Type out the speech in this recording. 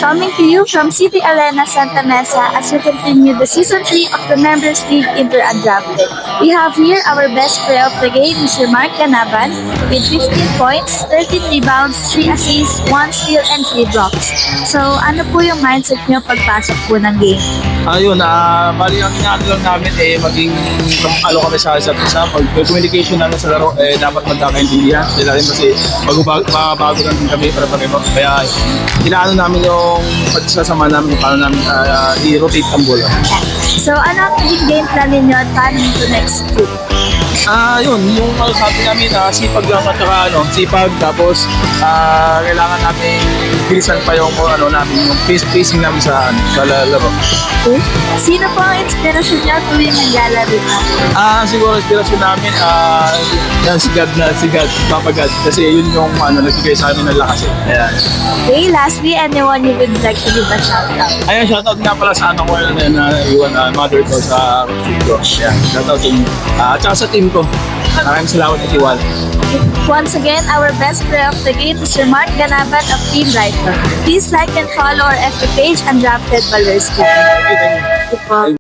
Coming to you from City Arena Santa Mesa as we continue the Season 3 of the Members League Inter-Undrafted. We have here our best player of the game, Mr. Mark Ganaban, with 15 points, 13 rebounds, 3 assists, 1 steal, and 3 blocks. So, ano po yung mindset nyo pagpasok po ng game? Ayun, bali ang inaano lang namin maging kami sa isa't isa. Pag communication namin sa laro, dapat magkakaintindihan. Dahil kasi bago lang din kami para pareho. Kaya inaano namin yung pagsasama namin, paano namin i-rotate ang bola. So, ano ang naging game plan ninyo at paano nito next week? Yun, yung sabi namin, sipag lang at saka sipag, tapos kailangan namin bilisan pa yung namin, yung pacing namin sa laro. Okay. Sino po ang inspirasyon niyo tuwing naglalaro na? Siguro inspirasyon namin, si God, Papa God, kasi yun yung nagbigay sa amin ng lakas. Ayan. Okay, lastly, anyone you would like to give a shoutout? Ayan, shoutout nga pala sa ko na iwan mother ko sa ko. Ayan, shoutout din. At saka sa team ko. Maraming salamat at iwan. Once again, our best player of the game, Mr. Mark Ganaban of Team Brighton. Please like and follow our FB page, Undrafted Valor's Club. Thank you.